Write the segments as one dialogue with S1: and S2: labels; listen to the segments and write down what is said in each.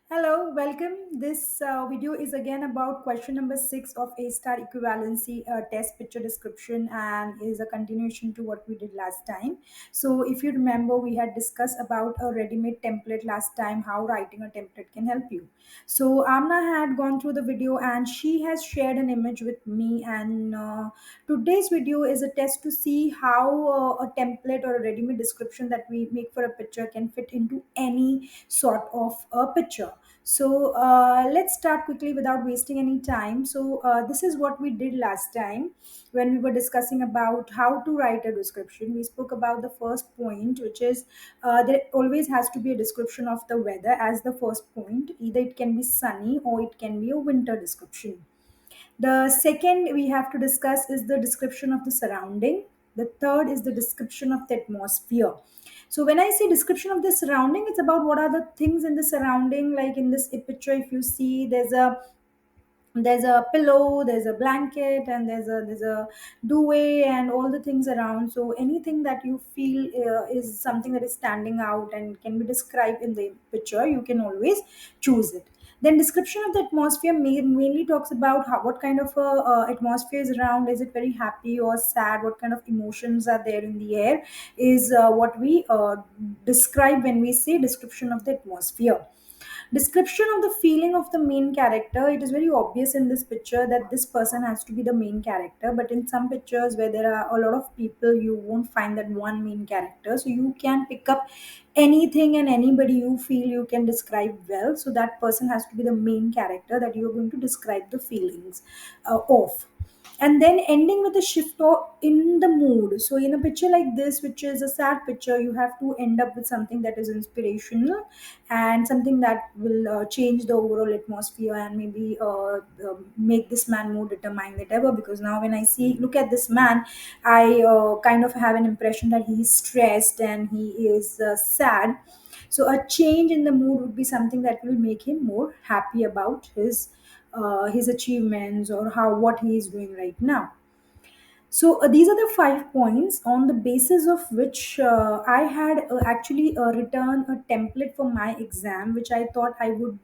S1: Hello, welcome. This video is again about question number 6 of A star equivalency test picture description and is a continuation to what we did last time. So, if you remember, we had discussed about a ready-made template last time, how writing a template can help you. So, Amna had gone through the video and she has shared an image with me. And today's video is a test to see how a template or a ready-made description that we make for a picture can fit into any sort of a picture. So let's start quickly without wasting any time. So this is what we did last time when we were discussing about how to write a description. We spoke about the first point, which is there always has to be a description of the weather as the first point. Either it can be sunny or it can be a winter description. The second we have to discuss is the description of the surrounding. The third is the description of the atmosphere. So when I say description of the surrounding, it's about what are the things in the surrounding. Like in this picture, if you see, there's a pillow, there's a blanket, and there's a duvet and all the things around. So anything that you feel is something that is standing out and can be described in the picture, you can always choose it. Then description of the atmosphere mainly talks about what kind of atmosphere is around. Is it very happy or sad? What kind of emotions are there in the air is what we describe when we say description of the atmosphere. Description of the feeling of the main character. It is very obvious in this picture that this person has to be the main character, but in some pictures where there are a lot of people, you won't find that one main character, so you can pick up anything and anybody you feel you can describe well. So that person has to be the main character that you're going to describe the feelings of. And then ending with a shift in the mood. So in a picture like this, which is a sad picture, you have to end up with something that is inspirational and something that will change the overall atmosphere and maybe make this man more determined than ever. Because now when I see look at this man, I kind of have an impression that he is stressed and he is sad. So a change in the mood would be something that will make him more happy about his achievements or how what he is doing right now. So these are the 5 points on the basis of which I had actually written a template for my exam, which I thought I would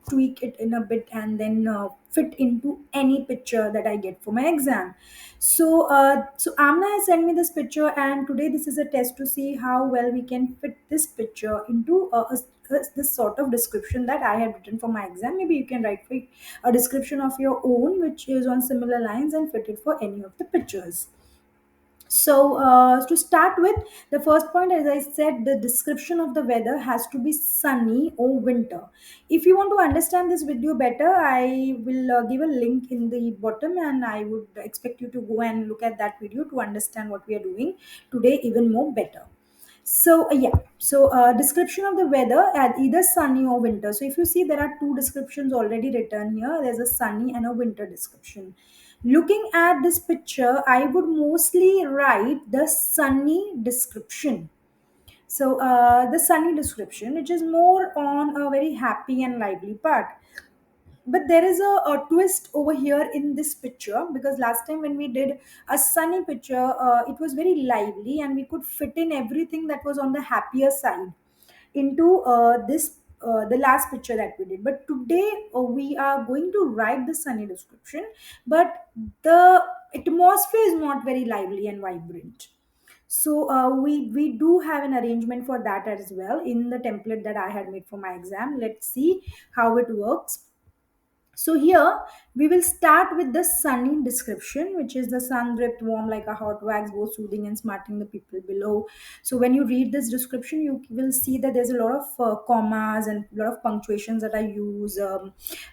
S1: tweak it in a bit and then fit into any picture that I get for my exam. So Amna has sent me this picture, and today this is a test to see how well we can fit this picture into this sort of description that I had written for my exam. Maybe you can write for a description of your own, which is on similar lines, and fit it for any of the pictures. So, to start with, the first point, as I said, the description of the weather has to be sunny or winter. If you want to understand this video better, I will give a link in the bottom, and I would expect you to go and look at that video to understand what we are doing today even more better. So description of the weather at either sunny or winter. So if you see, there are two descriptions already written here. There's a sunny and a winter description. Looking at this picture, I would mostly write the sunny description. So the sunny description, which is more on a very happy and lively part. But there is a twist over here in this picture, because last time when we did a sunny picture, it was very lively and we could fit in everything that was on the happier side into this the last picture that we did. But today we are going to write the sunny description, but the atmosphere is not very lively and vibrant. So we do have an arrangement for that as well in the template that I had made for my exam. Let's see how it works. So here we will start with the sunny description, which is the sun dripped warm like a hot wax, both soothing and smarting the people below. So when you read this description, you will see that there's a lot of commas and a lot of punctuations that I use.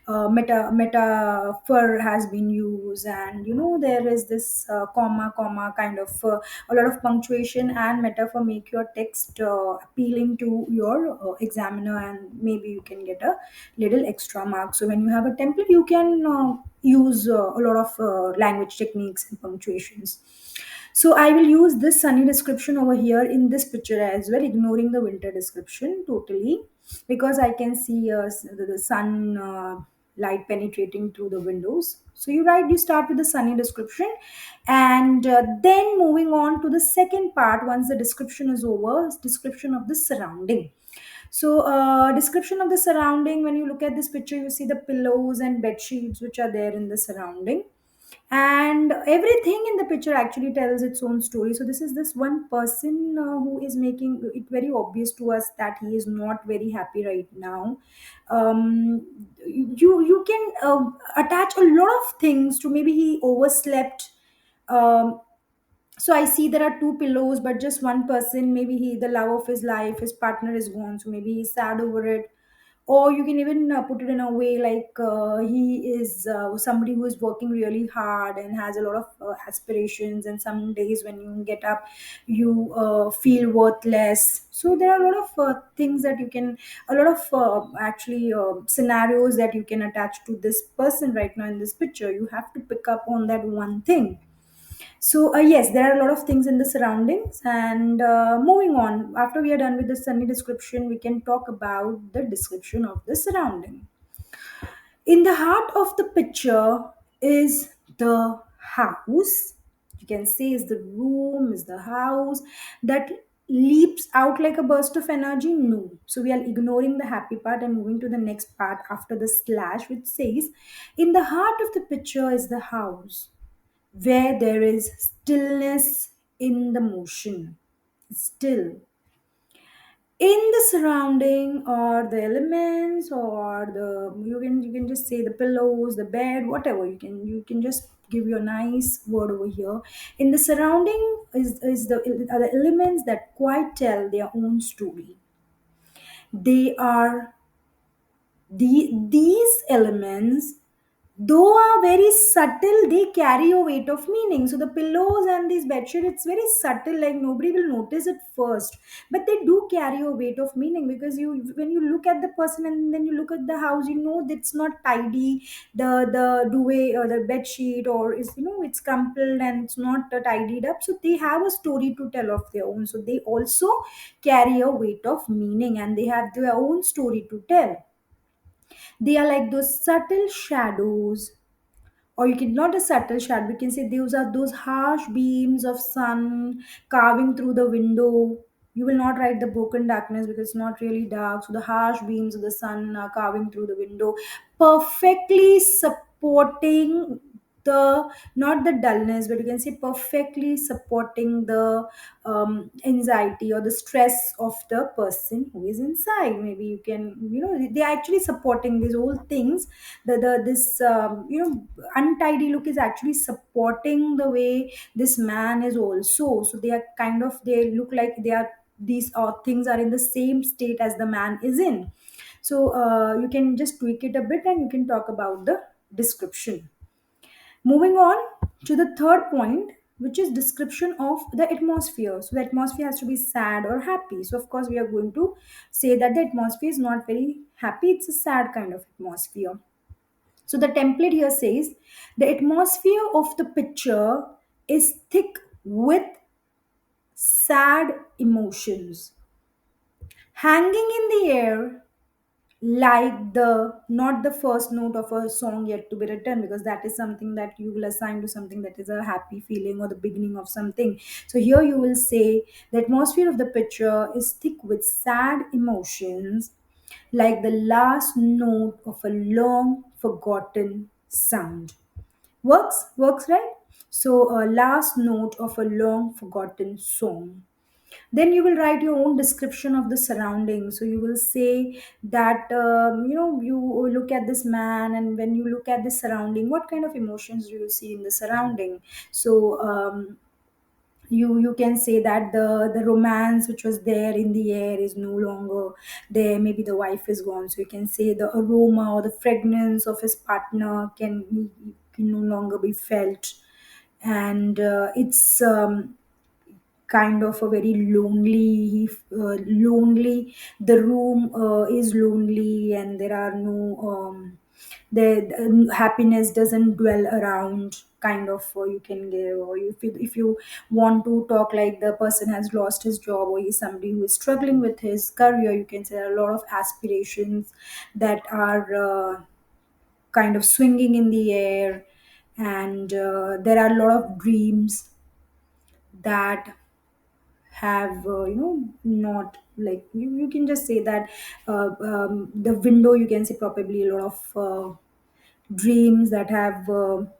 S1: Metaphor has been used, and there is this comma kind of a lot of punctuation and metaphor make your text appealing to your examiner, and maybe you can get a little extra mark. So when you have a template, you can use a lot of language techniques and punctuations. So I will use this sunny description over here in this picture as well, ignoring the winter description totally, because I can see the sun light penetrating through the windows. So you start with the sunny description, and then moving on to the second part. Once the description is over, is description of the surrounding. So, description of the surrounding. When you look at this picture, you see the pillows and bed sheets which are there in the surrounding, and everything in the picture actually tells its own story. So, this is this one person who is making it very obvious to us that he is not very happy right now. You can attach a lot of things to, maybe he overslept. Um, so I see there are two pillows but just one person, maybe he, the love of his life, his partner is gone, so maybe he's sad over it. Or you can even put it in a way like he is somebody who is working really hard and has a lot of aspirations, and some days when you get up you feel worthless. So there are a lot of things that you can, a lot of actually scenarios that you can attach to this person right now in this picture. You have to pick up on that one thing. So, yes, there are a lot of things in the surroundings. And moving on, after we are done with the sunny description, we can talk about the description of the surrounding. In the heart of the picture is the house. You can say is the room, is the house that leaps out like a burst of energy. No. So we are ignoring the happy part and moving to the next part after the slash, which says, in the heart of the picture is the house where there is stillness in the motion. Still in the surrounding or the elements or the, you can just say the pillows, the bed, whatever, you can just give your nice word over here. In the surrounding is the are the elements that quite tell their own story. They are these elements, though are very subtle, they carry a weight of meaning. So the pillows and this bedsheet, it's very subtle, like nobody will notice it first, but they do carry a weight of meaning, because you, when you look at the person and then you look at the house, you know it's not tidy. The duvet or the bed sheet or is, it's crumpled and it's not tidied up. So they have a story to tell of their own, so they also carry a weight of meaning and they have their own story to tell. They are like those subtle shadows, or you can, not a subtle shadow, we can say those are those harsh beams of sun carving through the window. You will not write the broken darkness because it's not really dark. So the harsh beams of the sun are carving through the window, perfectly supporting the, not the dullness, but you can say perfectly supporting the anxiety or the stress of the person who is inside. Maybe you can, they're actually supporting these whole things. The this untidy look is actually supporting the way this man is also. So they are kind of, they look like they are, these things are in the same state as the man is in. So you can just tweak it a bit and you can talk about the description. Moving on to the third point, which is description of the atmosphere. So the atmosphere has to be sad or happy. So of course we are going to say that the atmosphere is not very happy, it's a sad kind of atmosphere. So the template here says the atmosphere of the picture is thick with sad emotions hanging in the air, like the, not the first note of a song yet to be written, because that is something that you will assign to something that is a happy feeling or the beginning of something. So here you will say the atmosphere of the picture is thick with sad emotions, like the last note of a long forgotten sound. Works, right? So last note of a long forgotten song. Then you will write your own description of the surroundings. So you will say that you look at this man, and when you look at the surrounding, what kind of emotions do you see in the surrounding? So you can say that the romance which was there in the air is no longer there. Maybe the wife is gone, so you can say the aroma or the fragrance of his partner can no longer be felt. And it's kind of a very lonely, the room is lonely, and there are no the happiness doesn't dwell around, kind of, you can give. Or if you want to talk like the person has lost his job, or he's somebody who is struggling with his career, you can say there are a lot of aspirations that are kind of swinging in the air. And there are a lot of dreams that have not like you can just say that the window, you can say probably a lot of dreams that have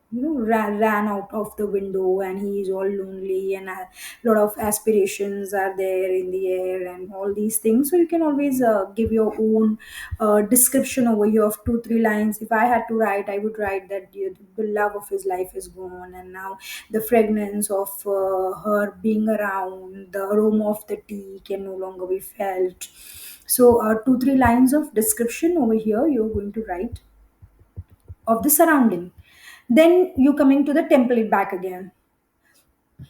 S1: ran out of the window, and he is all lonely, and a lot of aspirations are there in the air and all these things. So you can always give your own description over here of 2 3 lines. If I had to write, I would write that the love of his life is gone, and now the fragrance of her being around, the aroma of the tea can no longer be felt. So 2 3 lines of description over here you're going to write of the surrounding. Then you coming to the template back again.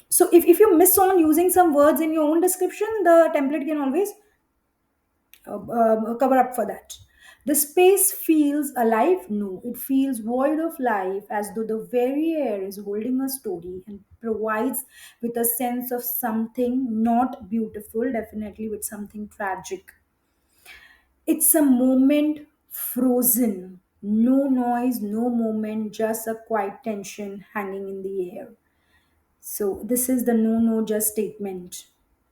S1: So if you miss on using some words in your own description, the template can always cover up for that. The space feels alive? No, it feels void of life, as though the very air is holding a story and provides with a sense of something not beautiful, definitely with something tragic. It's a moment frozen. No noise, no moment, just a quiet tension hanging in the air. So, this is the no, no, just statement.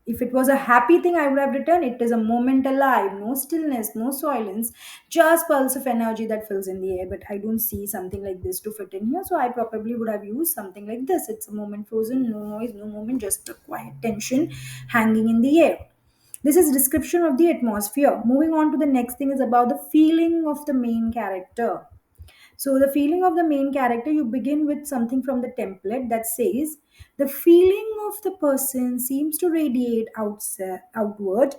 S1: If it was a happy thing, I would have written it is a moment alive, no stillness, no silence, just pulse of energy that fills in the air. But I don't see something like this to fit in here, so I probably would have used something like this. It's a moment frozen, no noise, no moment, just a quiet tension hanging in the air. This is description of the atmosphere. Moving on to the next thing is about the feeling of the main character. So the feeling of the main character, you begin with something from the template that says the feeling of the person seems to radiate outward,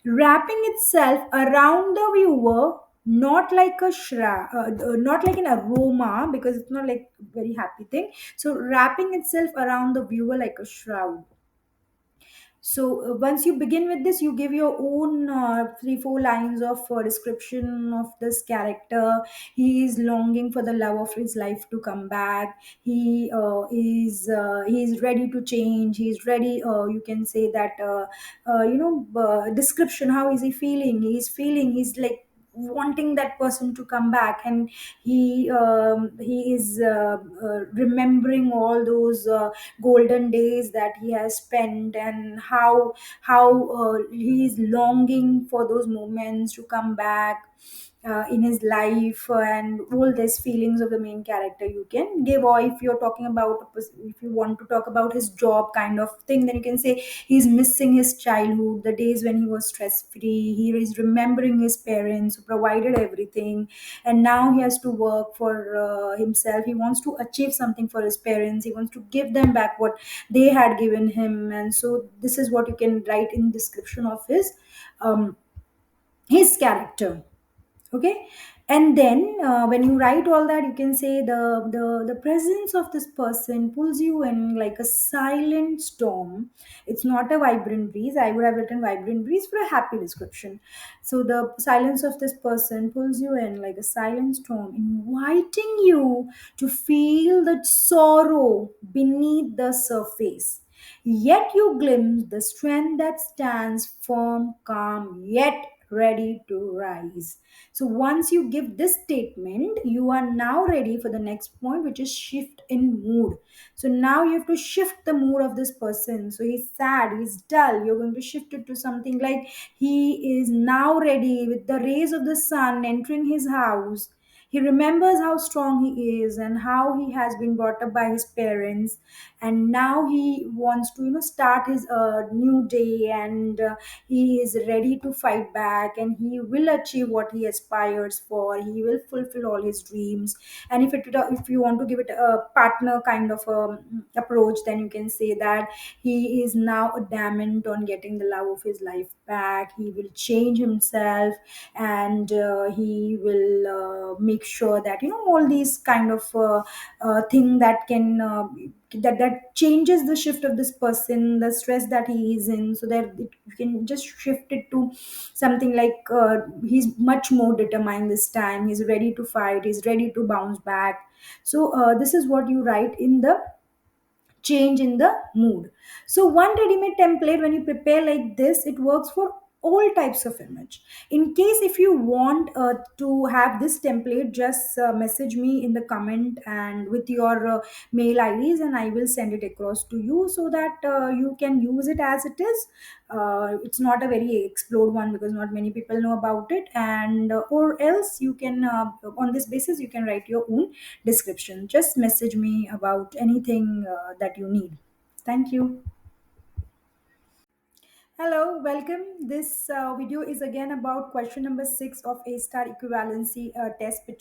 S1: wrapping itself around the viewer, not like a not like an aroma, because it's not like very happy thing. So wrapping itself around the viewer like a shroud. So once you begin with this, you give your own 3 4 lines of description of this character. He is longing for the love of his life to come back. He is ready to change. He is ready. You can say that description. How is he feeling? He's feeling. He's like wanting that person to come back, and he is remembering all those golden days that he has spent, and how he is longing for those moments to come back in his life, and all these feelings of the main character you can give. Or if you're talking about, if you want to talk about his job kind of thing, then you can say he's missing his childhood, the days when he was stress free. He is remembering his parents who provided everything, and now he has to work for himself. He wants to achieve something for his parents. He wants to give them back what they had given him. And so this is what you can write in description of um, his character. Okay. And then when you write all that, you can say the presence of this person pulls you in like a silent storm. It's not a vibrant breeze. I would have written vibrant breeze for a happy description. So the silence of this person pulls you in like a silent storm, inviting you to feel the sorrow beneath the surface. Yet you glimpse the strength that stands firm, calm, yet ready to rise. So once you give this statement, you are now ready for the next point, which is shift in mood. So now you have to shift the mood of this person. So he's sad, he's dull. You're going to shift it to something like he is now ready with the rays of the sun entering his house. He remembers how strong he is and how he has been brought up by his parents, and now he wants to start his new day, and he is ready to fight back, and he will achieve what he aspires for. He will fulfill all his dreams. And if you want to give it a partner kind of approach, then you can say that he is now adamant on getting the love of his life back. He will change himself, and he will make sure that all these kind of thing that can that changes the shift of this person, the stress that he is in, so that you can just shift it to something like he's much more determined this time. He's ready to fight, he's ready to bounce back. So this is what you write in the change in the mood. So one ready-made template, when you prepare like this, it works for all types of image. In case if you want to have this template, just message me in the comment and with your mail IDs, and I will send it across to you so that you can use it as it is. It's not a very explored one because not many people know about it, and or else you can on this basis you can write your own description. Just message me about anything that you need. Thank you. Hello, welcome. This video is again about question number 6 of A star equivalency test picture